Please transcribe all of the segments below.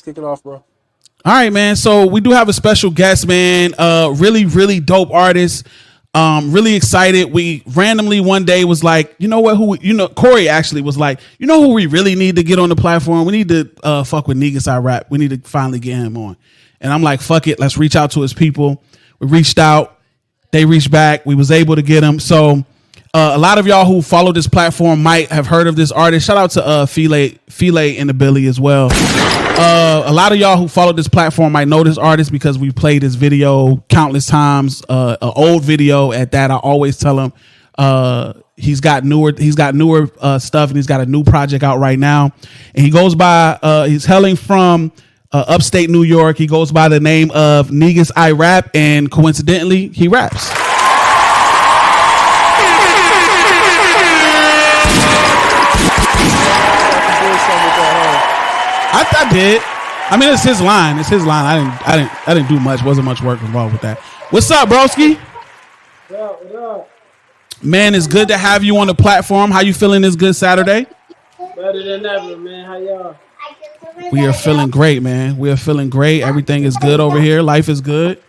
Kick it off, bro. All right, man. So we do have a special guest, man. Really, really dope artist. Really excited. We randomly one day was like, you know what? Corey actually was like, you know who we really need to get on the platform? We need to fuck with Negus iRap. We need to finally get him on. And I'm like, fuck it. Let's reach out to his people. We reached out. They reached back. We was able to get him. So a lot of y'all who follow this platform might have heard of this artist. Shout out to Philae and the Billy as well. A lot of y'all who follow this platform might know this artist because we played this video countless times. An old video at that. I always tell him he's got newer stuff, and he's got a new project out right now. And he goes by he's hailing from upstate New York. He goes by the name of Negus iRap, and coincidentally, he raps. I did. I mean, it's his line. It's his line. I didn't do much. Wasn't much work involved with that. What's up, broski? What up? Man, it's good to have you on the platform. How you feeling this good Saturday? Better than ever, man. How y'all? We are feeling great, man. We are feeling great. Everything is good over here. Life is good.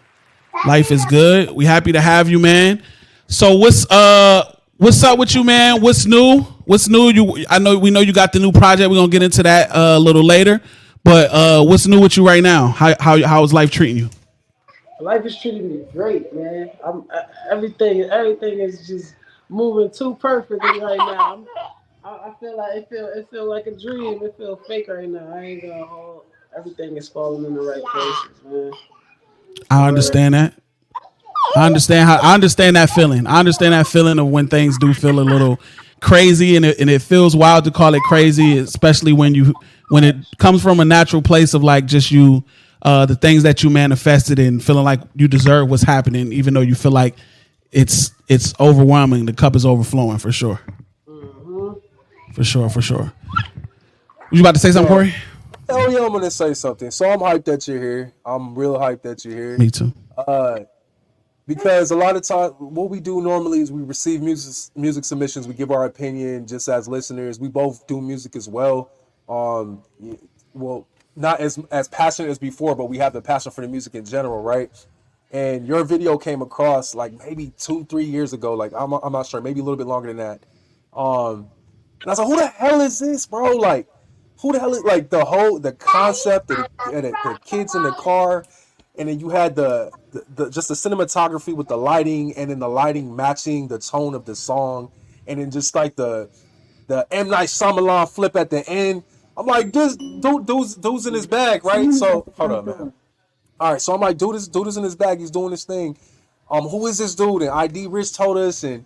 Life is good. We happy to have you, man. So what's up with you, man? What's new? We know you got the new project. We're gonna get into that a little later. But what's new with you right now? How is life treating you? Life is treating me great, man. Everything is just moving too perfectly right now. I feel like it feel like a dream. It feel fake right now. I ain't gonna hold. Everything is falling in the right places, man. I understand that. I understand that feeling. I understand that feeling of when things do feel a little crazy, and it feels wild to call it crazy, especially when it comes from a natural place of like just you, the things that you manifested and feeling like you deserve what's happening, even though you feel like it's overwhelming. The cup is overflowing for sure. Mm-hmm. For sure. You about to say something, Corey? Hell yeah, I'm gonna say something. So I'm hyped that you're here. I'm real hyped that you're here. Me too. Because a lot of time, what we do normally is we receive music submissions. We give our opinion just as listeners. We both do music as well. Well, not as passionate as before, but we have the passion for the music in general, right? And your video came across like maybe 2-3 years ago. Like I'm not sure, maybe a little bit longer than that. And I was like, who the hell is this, bro? Like, who the hell is like the concept of the kids in the car, and then you had the just the cinematography with the lighting, and then the lighting matching the tone of the song, and then just like the M. Night Shyamalan flip at the end. I'm like, this dude's in his bag, right? So hold up, man. All right, so I'm like, dude is in his bag. He's doing his thing. Who is this dude? And ID Rich told us, and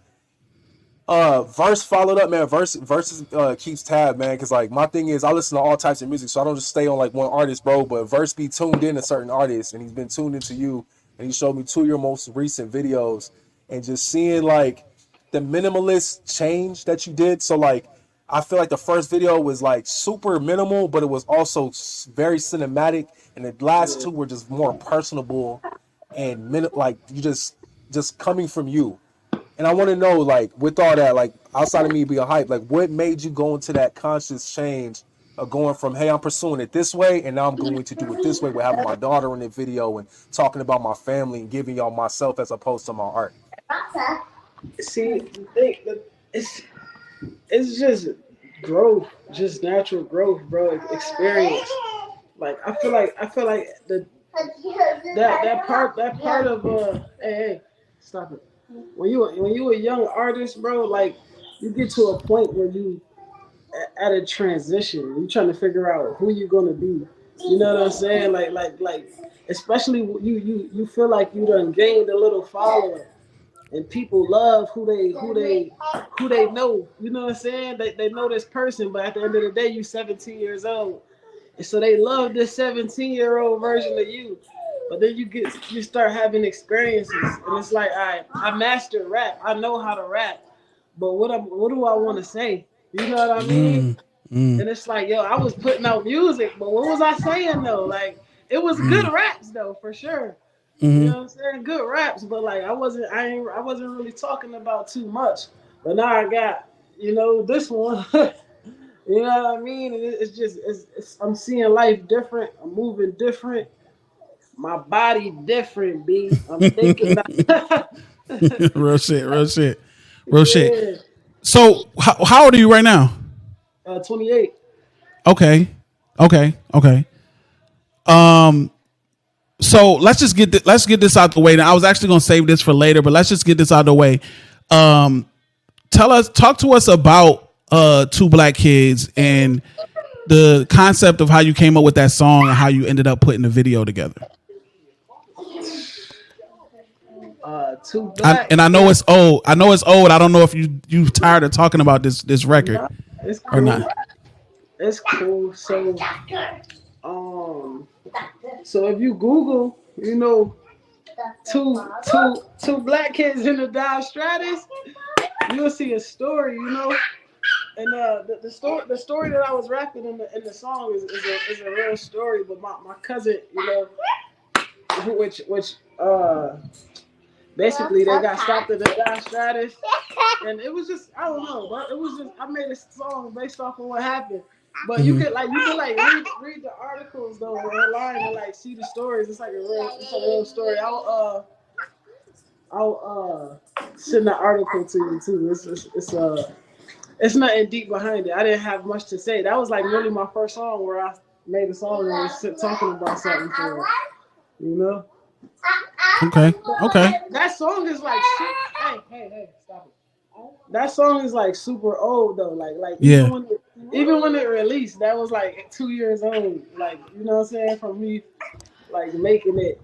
Verse followed up, man. Verse keeps tab, man, because like my thing is I listen to all types of music, so I don't just stay on like one artist, bro. But Verse be tuned in to certain artists, and he's been tuned into you, and he showed me 2 of your most recent videos, and just seeing like the minimalist change that you did. So like I feel like the first video was like super minimal, but it was also very cinematic, and the last two were just more personable and like you just coming from you. And I want to know, like, with all that, like, outside of me being hype, like, what made you go into that conscious change of going from, hey, I'm pursuing it this way, and now I'm going to do it this way with having my daughter in the video and talking about my family and giving y'all myself as opposed to my art? See, it's just growth, just natural growth, bro. Experience. Like I feel like that part of hey, stop it. When you a young artist, bro, like you get to a point where you at a transition. You trying to figure out who you gonna be. You know what I'm saying? Like especially you feel like you done gained a little following, and people love who they know. You know what I'm saying? They know this person, but at the end of the day, you 17 years old, and so they love this 17-year-old version of you. But then you start having experiences, and it's like I mastered rap. I know how to rap, but what do I want to say? You know what I mean? And it's like, yo, I was putting out music, but what was I saying though? Like it was good raps though, for sure. You know what I'm saying? Good raps, but like I wasn't really talking about too much. But now I got, this one. You know what I mean? And it's just I'm seeing life different. I'm moving different. My body different, B. I'm thinking. Real shit, real shit, real shit. Yeah. So how old are you right now? 28. Okay, okay. So let's get this out the way. Now I was actually gonna save this for later, but let's just get this out the way. Talk to us about Two Black Kids and the concept of how you came up with that song and how you ended up putting the video together. Two Black. I know it's old. I don't know if you tired of talking about this record Nah, it's cool. or not. It's cool. So if you Google, you know, two black kids in the Dow Stratus, you'll see a story, you know. And the story that I was rapping in the song is a real story. But my cousin, you know, which basically they got stopped at the Dow Stratus, and it was just, I don't know, but it was just, I made a song based off of what happened. But you could read the articles though online and like see the stories. It's a real story. I'll send the article to you too. It's nothing deep behind it. I didn't have much to say. That was like really my first song where I made a song and was talking about something for it, you know. Okay. That song is like hey, stop it. That song is like super old though. Like yeah. Even when it released, that was like 2 years old. Like, you know what I'm saying? From me like making it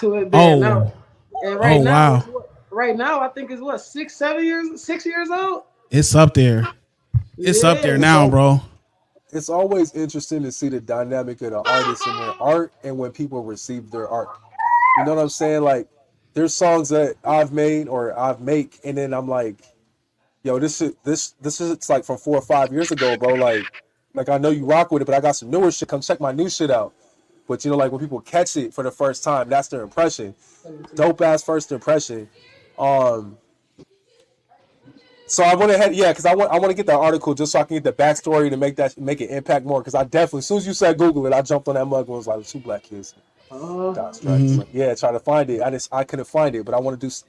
to it being out. And right now I think it's what, 6 years old? It's up there. It's up there now, bro. It's always interesting to see the dynamic of the artists and their art and when people receive their art. You know what I'm saying? Like, there's songs that I've made or I've make, and then I'm like, yo, this is like from 4 or 5 years ago, bro. Like I know you rock with it, but I got some newer shit. Come check my new shit out. But you know, like when people catch it for the first time, that's their impression. Dope ass first impression. So I went ahead, because I want to get that article just so I can get the backstory to make it impact more. Because I definitely, as soon as you said Google it, I jumped on that mug and was like, Two Black Kids. Like, yeah, try to find it. I couldn't find it, but I want to do see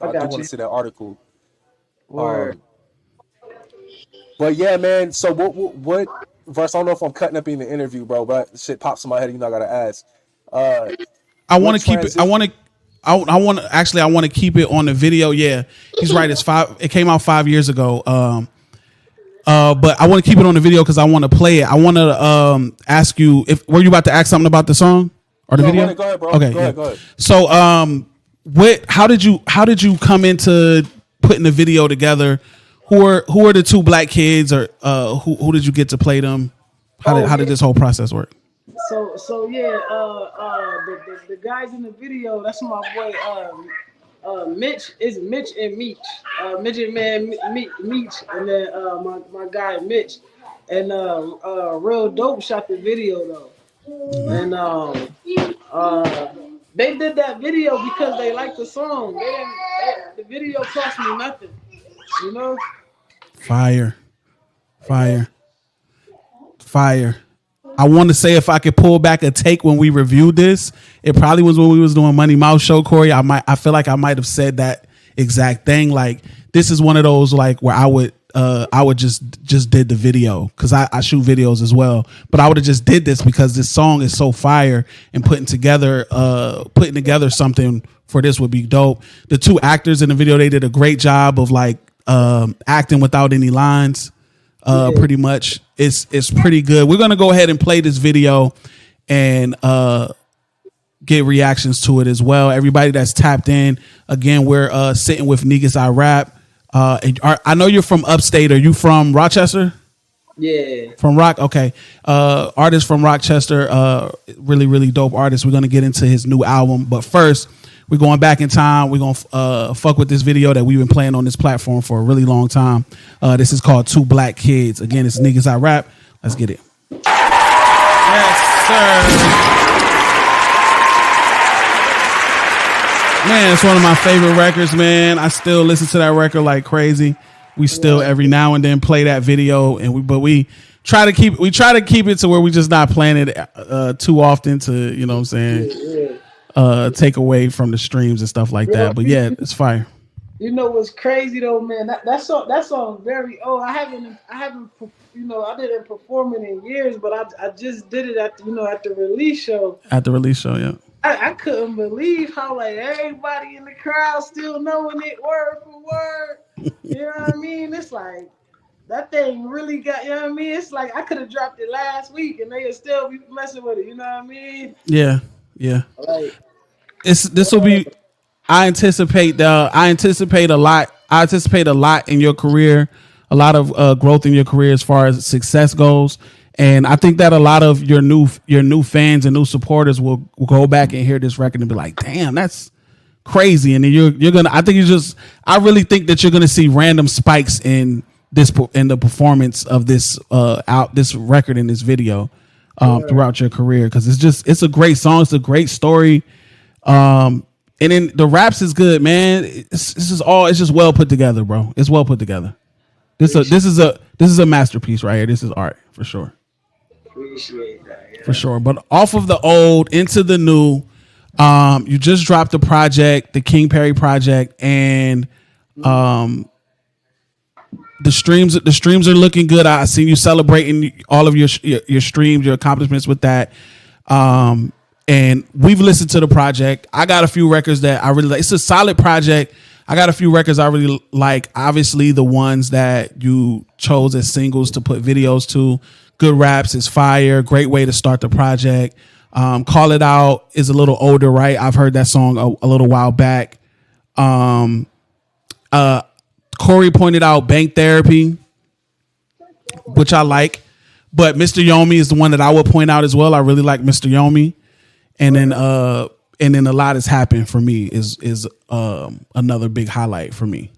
that article. Word. But yeah, man. So what verse? I don't know if I'm cutting up in the interview, bro, but shit pops in my head. You know, I gotta ask. I want to keep it. I want to keep it on the video. Yeah, he's right. It came out 5 years ago. But I want to keep it on the video because I want to play it. I want to ask you were you about to ask something about the song or the video? Go ahead, bro. Okay, go ahead. So, how did you come into putting the video together? Who are the two black kids, or who did you get to play them? How did this whole process work? So yeah, the guys in the video, that's my boy Mitch and Meech. Midget Man Meech, and then my guy Mitch. And Real Dope shot the video though. And they did that video because they liked the song. The video cost me nothing. You know? Fire. I want to say if I could pull back a take when we reviewed this, it probably was when we was doing Money Mouth Show, Corey. I feel like I might have said that exact thing. Like, this is one of those like where I would just did the video because I shoot videos as well. But I would have just did this because this song is so fire, and putting together something for this would be dope. The two actors in the video, they did a great job of like acting without any lines. Pretty much it's pretty good. We're gonna go ahead and play this video and get reactions to it as well. Everybody that's tapped in, again, we're sitting with Negus iRap. I know you're from upstate. Are you from Rochester? Yeah. From Rock? Okay. Artist from Rochester, really, really dope artist. We're gonna get into his new album, but first we're going back in time. We're gonna fuck with this video that we've been playing on this platform for a really long time. This is called Two Black Kids. Again, it's Niggas I Rap. Let's get it. Yes, sir. Man, it's one of my favorite records, man. I still listen to that record like crazy. We still every now and then play that video, and we try to keep it to where we just not playing it too often to, you know what I'm saying, take away from the streams and stuff like that. But yeah, it's fire. You know what's crazy though, man? That song very old. I haven't I didn't perform it in years, but I just did it at at the release show. At the release show, yeah. I couldn't believe how like everybody in the crowd still knowing it word for word. You know what I mean? It's like that thing really got, you know what I mean? It's like I could have dropped it last week and they would still be messing with it. You know what I mean? Yeah. Like this will be. I anticipate a lot. I anticipate a lot in your career, a lot of growth in your career as far as success goes. And I think that a lot of your new fans and new supporters will go back and hear this record and be like, "Damn, that's crazy!" And then you're gonna. I really think that you're gonna see random spikes in the performance of this this record in this video throughout your career, because it's a great song. It's a great story. And then the raps is good, man. It's just well put together, bro. It's well put together. This is a masterpiece right here. This is art for sure. Appreciate that, yeah. For sure. But off of the old into the new, you just dropped the project, the King Pari project, and the streams are looking good. I seen you celebrating all of your streams, your accomplishments with that. And we've listened to the project. I got a few records that I really like. It's a solid project. I got a few records I really like. Obviously, the ones that you chose as singles to put videos to. Good Raps is fire. Great way to start the project. Call It Out is a little older, right? I've heard that song a little while back. Corey pointed out Bank Therapy, which I like. But Mr. Yomi is the one that I would point out as well. I really like Mr. Yomi. And then A Lot Has Happened for me is another big highlight for me.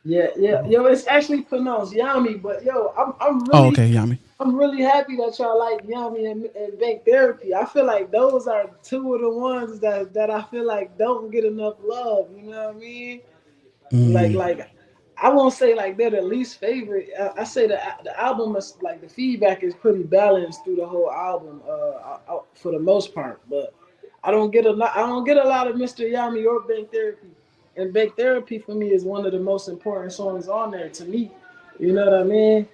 Yeah. Yo, it's actually pronounced Yami, but yo, I'm really okay, Yami. I'm really happy that y'all like Yami and Bank Therapy. I feel like those are two of the ones that I feel like don't get enough love. You know what I mean? Like I won't say like they're the least favorite. I say the album is like the feedback is pretty balanced through the whole album, for the most part. But I don't get a lot of Mr. Yami or Bank Therapy. And Bank Therapy for me is one of the most important songs on there to me. You know what I mean?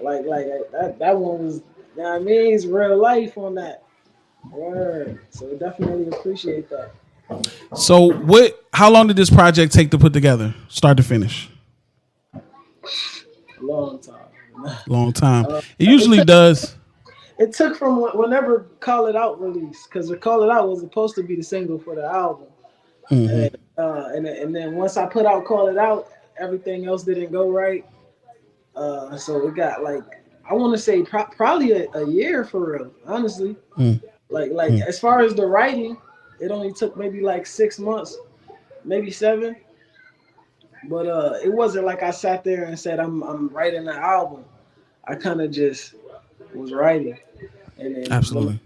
Like that one was, you know what I mean? It's real life on that. Word. So definitely appreciate that. So how long did this project take to put together, start to finish? Long time. It usually does. It took from whenever Call It Out released, because the Call It Out was supposed to be the single for the album. Mm-hmm. And then once I put out Call It Out, everything else didn't go right. So it got like, I want to say probably a year for real, honestly. As far as the writing, it only took maybe like 6 months, maybe 7. But it wasn't like I sat there and said I'm writing an album. I kind of just was writing, and then absolutely.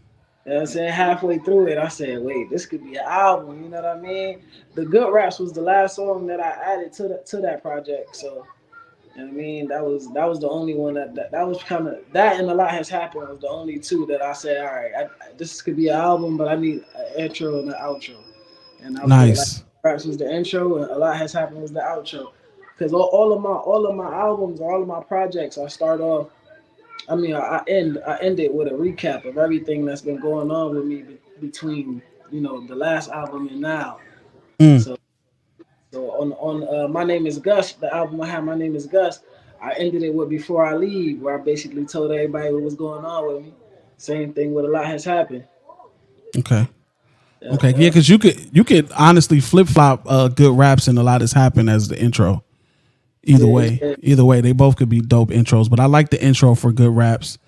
You know what I'm saying? Halfway through it, I said, wait, this could be an album. You know what I mean? The Good Raps was the last song that I added to that project. So, you know what I mean? That was the only one that was kind of, that and A Lot Has Happened was the only two that I said, all right, this could be an album, but I need an intro and an outro. And I nice. Raps was the intro, and A Lot Has Happened was the outro. Because all of my albums, all of my projects, I start off. I mean, I end it with a recap of everything that's been going on with me between the last album and now. So on My Name Is Gus, the album I have, My Name Is Gus, I ended it with Before I Leave, where I basically told everybody what was going on with me. Same thing with A Lot Has Happened. Okay. Okay, yeah, because you could honestly flip flop Good Raps and A Lot Has Happened as the intro. Either way, they both could be dope intros. But I like the intro for Good Raps.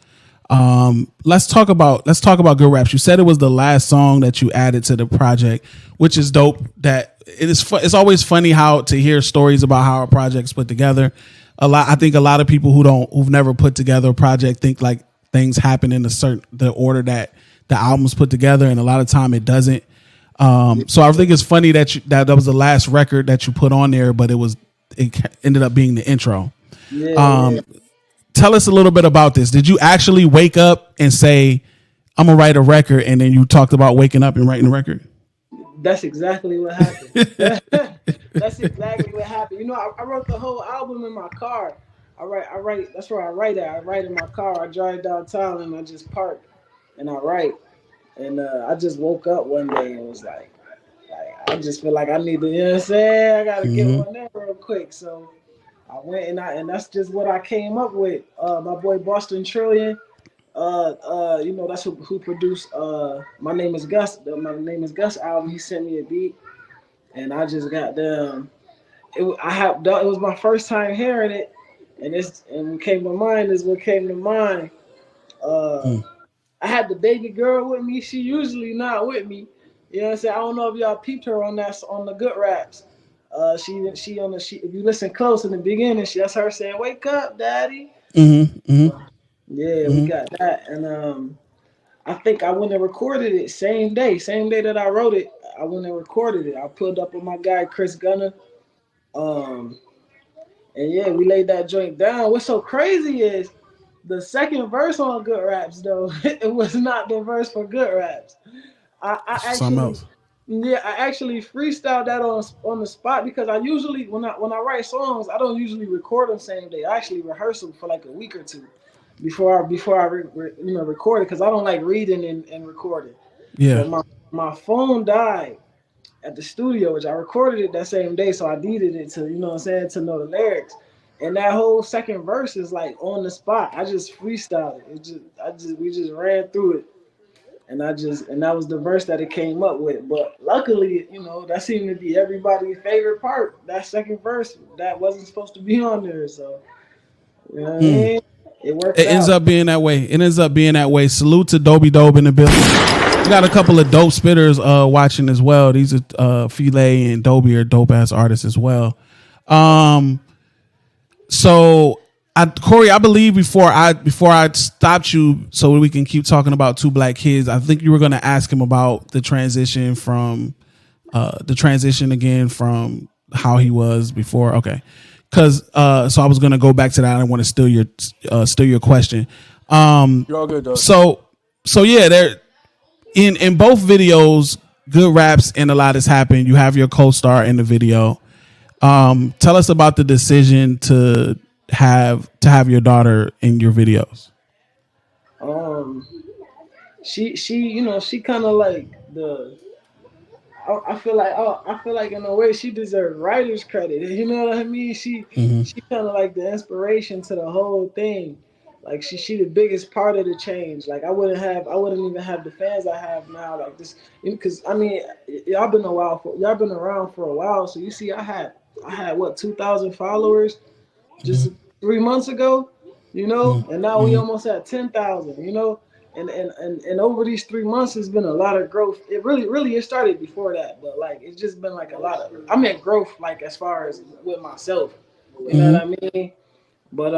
Let's talk about Good Raps. You said it was the last song that you added to the project, which is dope. That it's always funny how to hear stories about how a project's put together. I think a lot of people who've never put together a project think like things happen in the order that the album's put together, and a lot of time it doesn't. So I think it's funny that that was the last record that you put on there, but it ended up being the intro. tell us a little bit about this. Did you actually wake up and say, I'm gonna write a record, and then you talked about waking up and writing a record? That's exactly what happened. That's exactly what happened. You know, I wrote the whole album in my car. I write. That's where I write at. I write in my car. I drive downtown and I just park and I write. And I just woke up one day and was like, I just feel like I need to, you know what I'm saying? I gotta get one there real quick. So I went and that's just what I came up with. My boy Boston Trillion. You know, that's who produced My Name is Gus. My Name is Gus album. He sent me a beat, and I just got them. It was my first time hearing it, and what came to mind is what came to mind. I had the baby girl with me. She usually not with me. You know what I'm saying? I don't know if y'all peeped her on the good raps. She if you listen close in the beginning, that's her saying, "Wake up, daddy." Yeah, we got that, and I think I went and recorded it same day that I wrote it. I went and recorded it. I pulled up with my guy Chris Gunner, and yeah, we laid that joint down. What's so crazy is the second verse on Good Raps, though. It was not the verse for Good Raps. I actually freestyled that on the spot because I usually when I write songs, I don't usually record them same day. I actually rehearse them for like a week or two before I record it because I don't like reading and recording. Yeah. But my phone died at the studio, which I recorded it that same day, so I needed it to, you know what I'm saying, to know the lyrics. And that whole second verse is like on the spot. I just freestyled it. We just ran through it. And that was the verse that it came up with. But luckily, you know, that seemed to be everybody's favorite part. That second verse that wasn't supposed to be on there. So, you know what I mean? It worked out. It ends up being that way. Salute to Dobie Dope in the building. We got a couple of dope spitters watching as well. These are Philae and Dobie are dope ass artists as well. So Corey, I believe before I stopped you so we can keep talking about Two Black Kids, I think you were going to ask him about the transition again from how he was before. Okay. Cause so I was going to go back to that. I don't want to steal your question. You're all good, though. So yeah, there in both videos, Good Raps and A Lot Has Happened. You have your co-star in the video. Tell us about the decision to have your daughter in your videos. She you know, she kind of like I feel like in a way she deserves writer's credit. You know what I mean? She kind of like the inspiration to the whole thing. Like she the biggest part of the change. Like I wouldn't even have the fans I have now. Like this, because I mean, y'all been around for a while. So you see, I had what 2,000 followers just 3 months ago, you know, and now we almost at 10,000, you know. And over these 3 months, it's been a lot of growth. It really it started before that, but like it's just been like a lot of. I mean growth, like as far as with myself, you know what I mean. But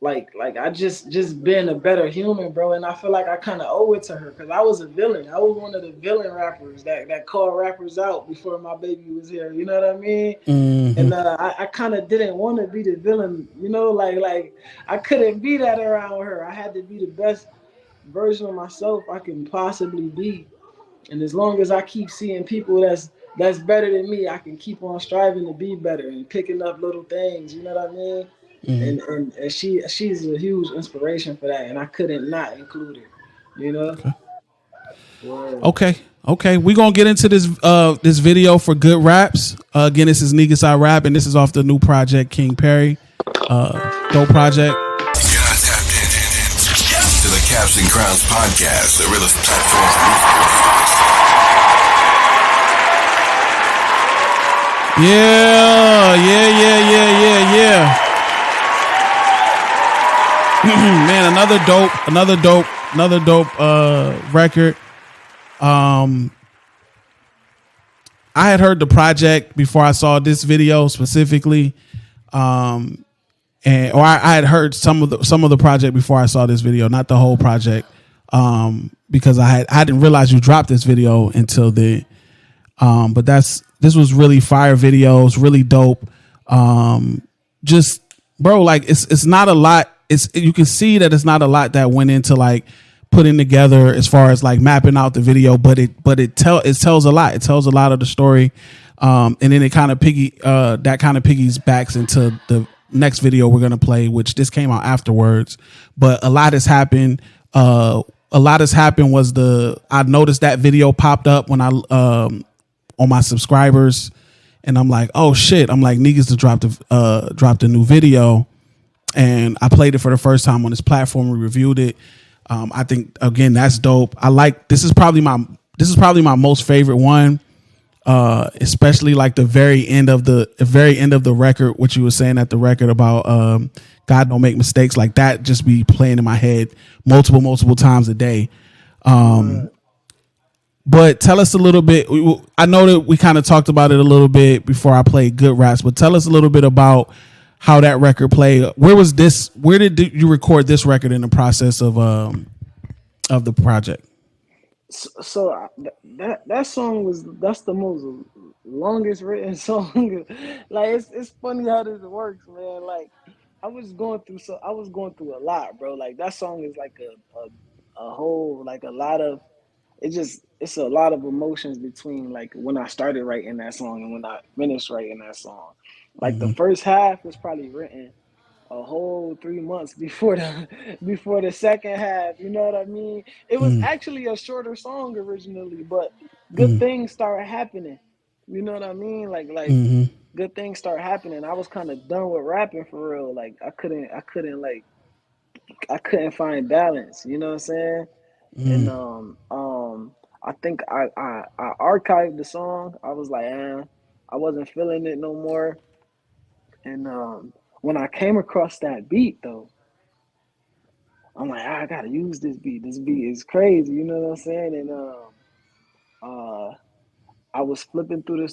like I just been a better human, bro, and I feel like I kind of owe it to her because I was a villain. I was one of the villain rappers that called rappers out before my baby was here. You know what I mean? And I kind of didn't want to be the villain. You know, like I couldn't be that around her. I had to be the best version of myself I can possibly be. And as long as I keep seeing people that's better than me, I can keep on striving to be better and picking up little things. You know what I mean? And she's a huge inspiration for that, and I couldn't not include her. You know. Okay. We're gonna get into this video for Good Raps. Again, this is Negus iRap, and this is off the new project King Pari. Dope project. You're not tapped in to the Caps and Crowns podcast, the realest platform. Yeah. Man, another dope record. I had heard the project before I saw this video specifically, I had heard some of the project before I saw this video, not the whole project, because I didn't realize you dropped this video until then. But this was really fire videos, really dope. Just bro, like it's not a lot. You can see that it's not a lot that went into like putting together as far as like mapping out the video, but it tells a lot. It tells a lot of the story, and then it kind of piggies backs into the next video we're gonna play, which this came out afterwards. But a lot has happened. I noticed that video popped up when I on my subscribers, and I'm like, oh shit! I'm like, Negus dropped a new video. And I played it for the first time on this platform. We reviewed it. I think again that's dope. This is probably my most favorite one, especially like the very end of the record. What you were saying at the record about God don't make mistakes, like that just be playing in my head multiple times a day. But tell us a little bit. I know that we kind of talked about it a little bit before I played Good Raps, but tell us a little bit about how that record played. Where did you record this record in the process of the project? So that song that's the most longest written song. Like it's funny how this works, man. Like I was going through a lot, bro. Like that song is like a whole, like a lot of it's a lot of emotions between like when I started writing that song and when I finished writing that song. Like the first half was probably written a whole 3 months before the second half. You know what I mean? It was actually a shorter song originally, but good things started happening. You know what I mean? Like good things start happening. I was kind of done with rapping for real. Like I couldn't find balance. You know what I'm saying? And I think I archived the song. I was like, I wasn't feeling it no more. And when I came across that beat, though, I'm like, I gotta use this beat. This beat is crazy, you know what I'm saying? And I was flipping through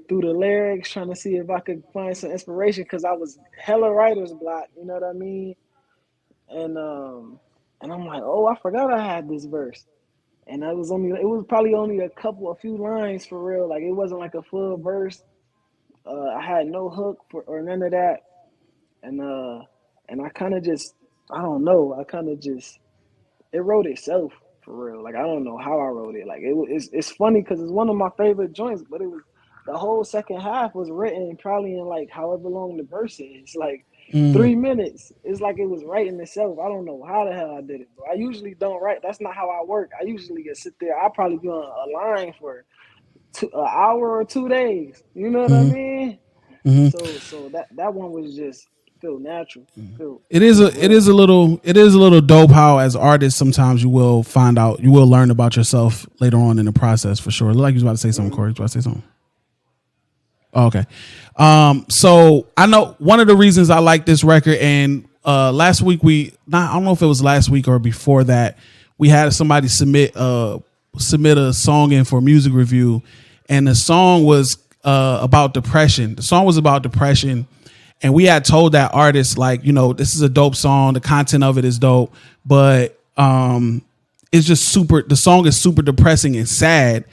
the lyrics, trying to see if I could find some inspiration, because I was hella writer's block, you know what I mean? And I'm like, oh, I forgot I had this verse. And it was probably only a few lines for real. Like it wasn't like a full verse. I had no hook or none of that, and I kind of just, I don't know, it wrote itself for real. Like I don't know how I wrote it. Like it's funny because it's one of my favorite joints, but it was the whole second half was written probably in like however long the verse is, like 3 minutes. It's like it was writing itself. I don't know how the hell I did it, bro. I usually don't write. That's not how I work. I usually just sit there. I'll probably be on a line for an hour or 2 days. You know what I mean? So that one was just feel natural. It is a little dope how as artists sometimes you will learn about yourself later on in the process for sure. Like you was about to say something, Corey. You was about to say something? Oh, okay. So I know one of the reasons I like this record, and last week I don't know if it was last week or before that, we had somebody submit a song in for music review, and the song was about depression. The song was about depression, and we had told that artist, like, you know, this is a dope song. The content of it is dope, but it's just the song is super depressing and sad,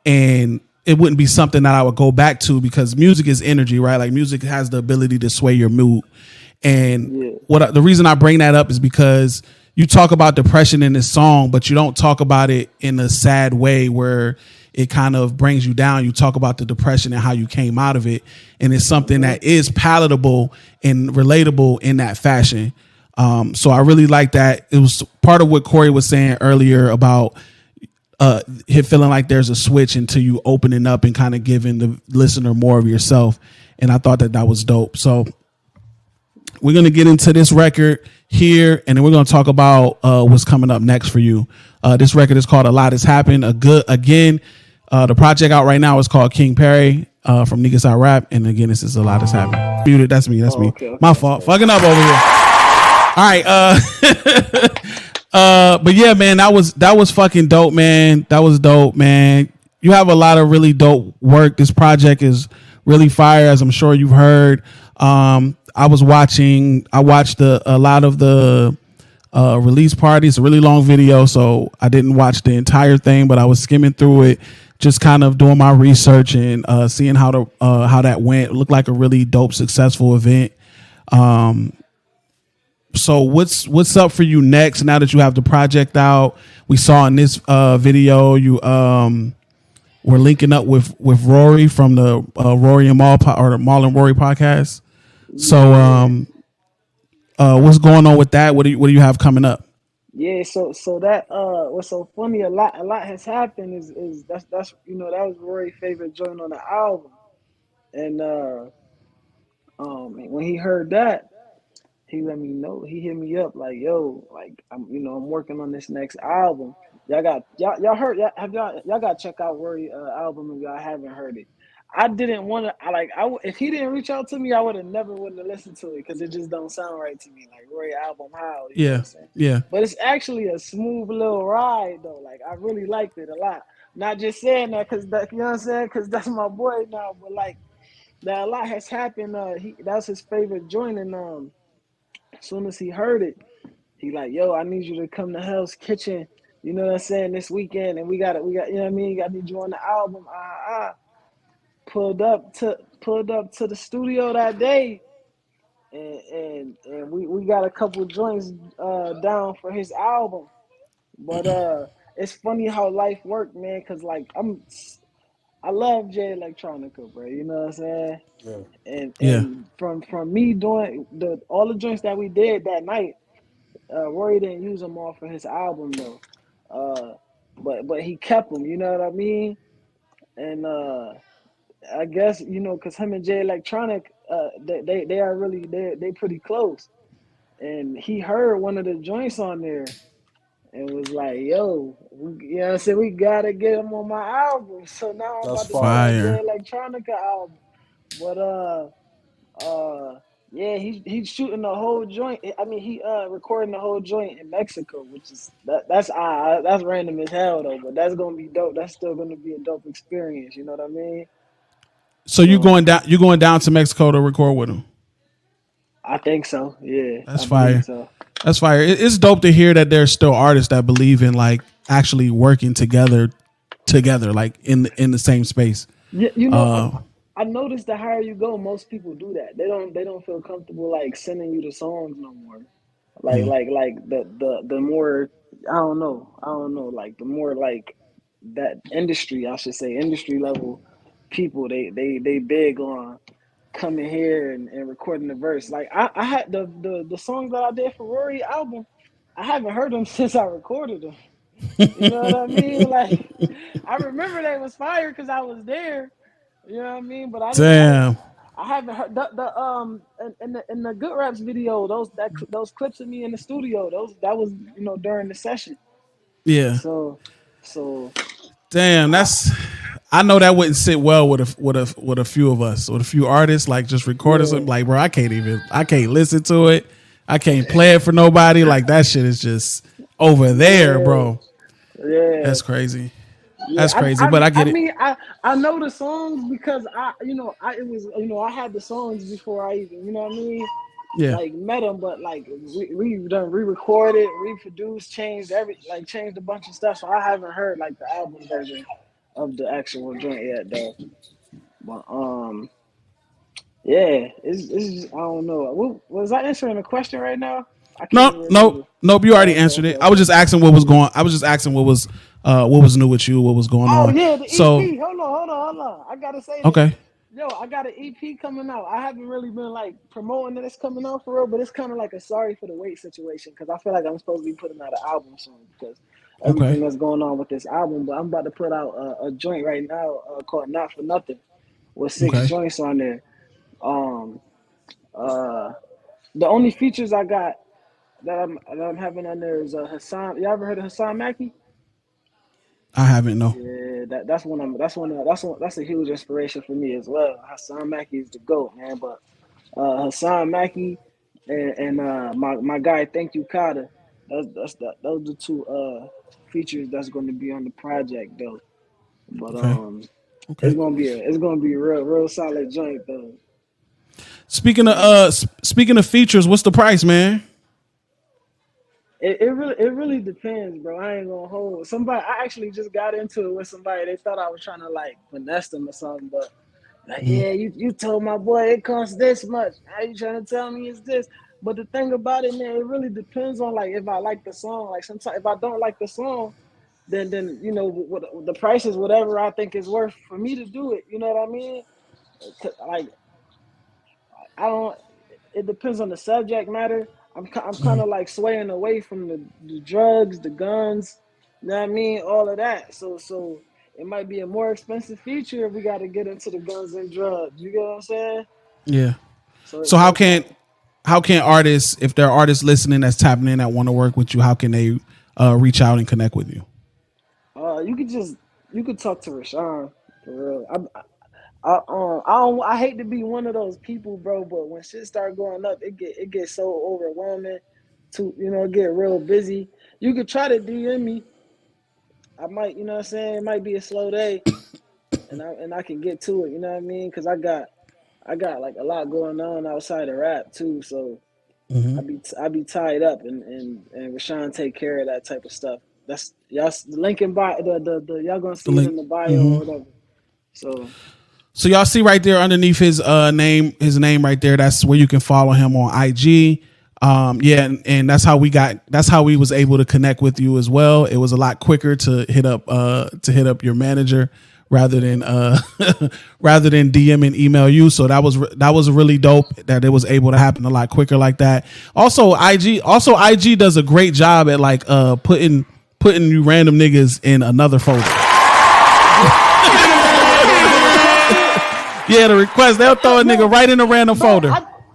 and it wouldn't be something that I would go back to because music is energy, right? Like music has the ability to sway your mood. And the reason I bring that up is because you talk about depression in this song, but you don't talk about it in a sad way where it kind of brings you down. You talk about the depression and how you came out of it. And it's something that is palatable and relatable in that fashion. So I really like that. It was part of what Corey was saying earlier about him feeling like there's a switch into you opening up and kind of giving the listener more of yourself. And I thought that was dope. So we're going to get into this record here, and then we're going to talk about what's coming up next for you. This record is called A Lot Has Happened. The project out right now is called King Pari from Negus iRap. And again, this is A Lot Has Happened. Muted. That's me. Okay. My fault. Fucking up over here. All right. But yeah, man, that was fucking dope, man. That was dope, man. You have a lot of really dope work. This project is really fire, as I'm sure you've heard. I watched a lot of the release party. It's a really long video, so I didn't watch the entire thing, but I was skimming through it, just kind of doing my research and seeing how that went. It looked like a really dope, successful event. So what's up for you next now that you have the project out? We saw in this video you were linking up with Rory from the Rory and Mal or the Mal and Rory podcast. So Yeah. what's going on with that? What do you have coming up? Yeah, so that what's so funny, a lot has happened is that's that was Rory's favorite joint on the album. And when he heard that, he let me know. He hit me up like, "Yo, like I'm working on this next album. Y'all heard y'all got to check out Rory album if y'all haven't heard it." I didn't want to. If he didn't reach out to me, I wouldn't have listened to it because it just don't sound right to me. Like Rory album, how you know what I'm Yeah, saying? yeah, But it's actually a smooth little ride though. Like I really liked it a lot. Not just saying that because you know what I'm saying, because that's my boy now. But like that a lot has happened. That's his favorite joint, and as soon as he heard it, he like, yo, I need you to come to Hell's Kitchen. You know what I'm saying? This weekend, and we got, you know what I mean? I need you on the album. Pulled up to the studio that day, and we got a couple joints down for his album. But it's funny how life worked, man. Cause like I love Jay Electronica, bro. You know what I'm saying? Yeah. And yeah. from me doing all the joints that we did that night. Rory didn't use them all for his album though, uh, but he kept them. You know what I mean? And I guess because him and Jay Electronic, they are really they pretty close. And he heard one of the joints on there and was like, "Yo, you know what I'm saying? We gotta get him on my album." So now I'm That's about to put fire. out Jay Fire. Electronica album. But yeah, he's shooting the whole joint. I mean, he recording the whole joint in Mexico, which is that's random as hell though. But that's gonna be dope. That's still gonna be a dope experience. You know what I mean? So So you going down to Mexico to record with him? I think so. Yeah, That's I believe fire. so. That's fire. It's dope to hear that there's still artists that believe in like actually working together, like in the same space. Yeah, Uh, I noticed the higher you go, most people do that. They don't feel comfortable like sending you the songs no more. mm, Like the more I don't know like the more like that industry I should say industry level people they big on coming here and recording the verse. Like I had the songs that I did for Rory album. I haven't heard them since I recorded them. You know what I mean? Like I remember they was fire because I was there. You know what I mean? But damn. I haven't heard in the Good Raps video. Those clips of me in the studio. That was during the session. Yeah. So so Damn. I I know that wouldn't sit well with a few of us, with a few artists, like just recording yeah something. Like, bro, I can't listen to it. I can't play it for nobody. Like that shit is just over there, yeah bro. yeah That's crazy. yeah. That's crazy, but I I get it. mean I know the songs because I had the songs before I even what I mean Yeah. like met them, but like we done re-recorded, reproduced, changed a bunch of stuff. So I haven't heard like the album version of the actual joint yet though. But yeah, it's just, I don't know. Was I answering a question right now? I can't Nope, even nope, remember. nope. You Oh, already okay, answered okay, it. I was okay. just asking what was going. I was just asking what was new with you, what was going Oh on. yeah, the So EP. Hold on. I gotta say this. okay, Yo, I got an EP coming out. I haven't really been like promoting that it's coming out for real, but it's kind of like a sorry for the wait situation because I feel like I'm supposed to be putting out an album soon because okay, everything that's going on with this album. But I'm about to put out a joint right now called Not for Nothing with six okay. joints on there. Um, uh, the only features I got that I'm having on there is Hassan. You ever heard of Hassan Maki? I haven't no. Yeah, that's a huge inspiration for me as well. Hassan Maki is the GOAT, man. But Hassan Maki and my guy Thank You Kata, those are the two features that's going to be on the project though. But Okay, it's okay. gonna be a real solid joint though. Speaking of features, what's the price, man? It really depends, bro. I ain't gonna hold somebody. I actually just got into it with somebody. They thought I was trying to like finesse them or something, but Like, yeah, you told my boy it costs this much. How you trying to tell me it's this? But the thing about it, man, it really depends on like if I like the song. Like sometimes if I don't like the song, then you know what the price is whatever I think is worth for me to do it. You know what I mean? Like I don't. It depends on the subject matter. I'm kind of like swaying away from the drugs, the guns. You know what I mean? All of that. So it might be a more expensive feature if we got to get into the guns and drugs. You get what I'm saying? Yeah. So So how can artists, if there are artists listening that's tapping in that want to work with you, how can they reach out and connect with you? you could talk to Rashawn for real. I hate to be one of those people, bro, but when shit start going up, it gets so overwhelming. Get real busy. You could try to DM me. I might, you know what I'm saying. It might be a slow day, and I can get to it. You know what I mean? Because I got like a lot going on outside of rap too. So I be tied up, and Rashawn take care of that type of stuff. That's y'all the link in bio. The y'all gonna see it in the bio or whatever. So y'all see right there underneath his name right there. That's where you can follow him on IG. And that's how we was able to connect with you as well. It was a lot quicker to hit up your manager rather than DM and email you. So that was really dope that it was able to happen a lot quicker like that. Also IG does a great job at like putting you random niggas in another folder. Yeah, the request, they'll throw a nigga right in a random folder.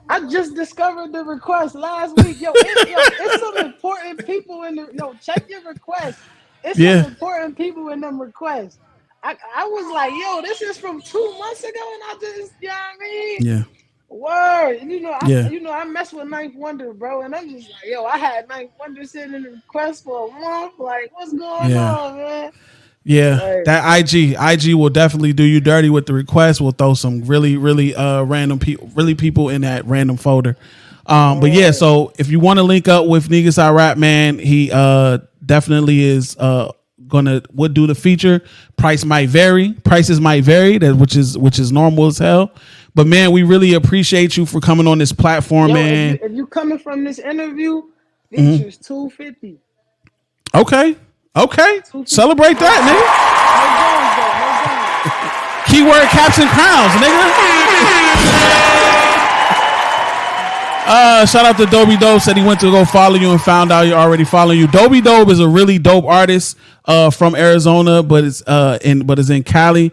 I just discovered the request last week. It's some important people in the check your request. It's some important people in them requests. I was like, this is from 2 months ago, and I just, you know what I mean? Yeah. Word. I mess with Ninth Wonder, bro, and I'm just like, I had Ninth Wonder sitting in the request for a month. Like, what's going on, man? Yeah, like, that IG will definitely do you dirty with the request. We'll throw some really random people in that random folder. But yeah, so if you want to link up with Negus iRap, man, he definitely is would do the feature. Prices might vary, which is normal as hell. But man, we really appreciate you for coming on this platform, man. If you coming from this interview, features $250. Okay. Celebrate that, nigga. Keyword caps and crowns, nigga. Shout out to Dobie Dope. Said he went to go follow you and found out you're already following you. Dobie Dope is a really dope artist from Arizona, but it's in Cali.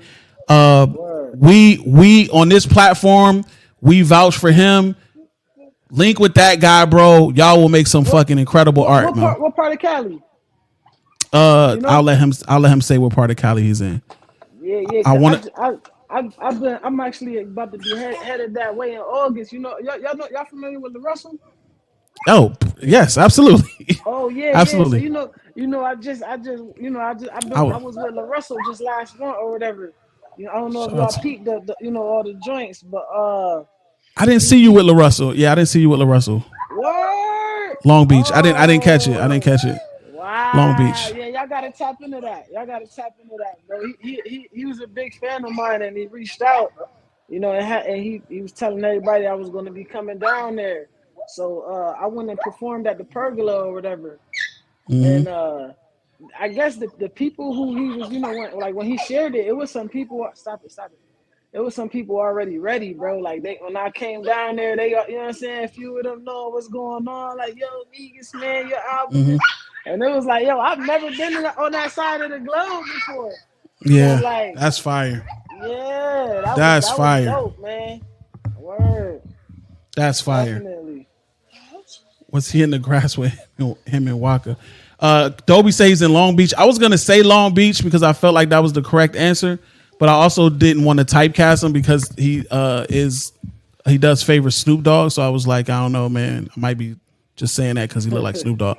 We on this platform, we vouch for him. Link with that guy, bro. Y'all will make some fucking incredible art, man. What part of Cali? I'll let him say what part of Cali he's in. Yeah. I'm actually about to be headed that way in August. Y'all familiar with the Russell? Oh yes, absolutely. Oh yeah, absolutely. Yeah. So, I was with La Russell just last month or whatever. I don't know if y'all peeped all the joints, but I didn't see you with La Russell. Yeah, I didn't see you with La Russell. What? Long Beach. I didn't catch it. Wow. Long Beach. Yeah, y'all gotta tap into that, bro. He was a big fan of mine, and he reached out, and he was telling everybody I was going to be coming down there. So I went and performed at the Pergola or whatever, and I guess the people who he was, when he shared it, it was some people. Stop it. It was some people already ready, bro. Like when I came down there, they, you know what I'm saying, a few of them know what's going on. Like, yo, Negus, man, your album. And it was like, I've never been on that side of the globe before. Yeah, so like, that's fire. Yeah, that was dope, man. Word. That's fire. Definitely. Was he in the grass with him and Waka? Dobie says he's in Long Beach. I was gonna say Long Beach because I felt like that was the correct answer, but I also didn't want to typecast him because he does favor Snoop Dogg. So I was like, I don't know, man. I might be just saying that because he looked like Snoop Dogg.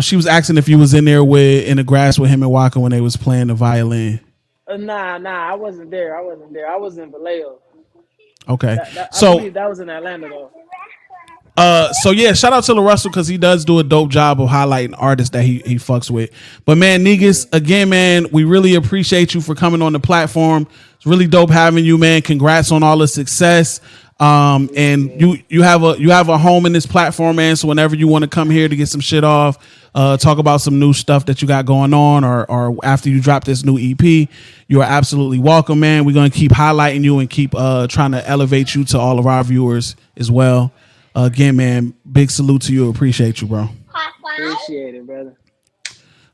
She was asking if you was in there in the grass with him and Waka when they was playing the violin. Nah, I wasn't there. I was in Vallejo. Okay, I believe that was in Atlanta though. So yeah, shout out to La Russell because he does do a dope job of highlighting artists that he fucks with. But man, Negus, again, man, we really appreciate you for coming on the platform. It's really dope having you, man. Congrats on all the success. And you have a home in this platform, man. So whenever you want to come here to get some shit off, talk about some new stuff that you got going on, or after you drop this new EP, you are absolutely welcome, man. We're gonna keep highlighting you and keep trying to elevate you to all of our viewers as well. Again, man, big salute to you. Appreciate you, bro. Appreciate it, brother.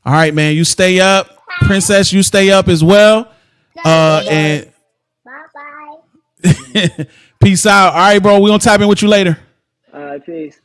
All right, man. You stay up, Princess. You stay up as well. And peace out. All right, bro. We're gonna tap in with you later. All right, peace.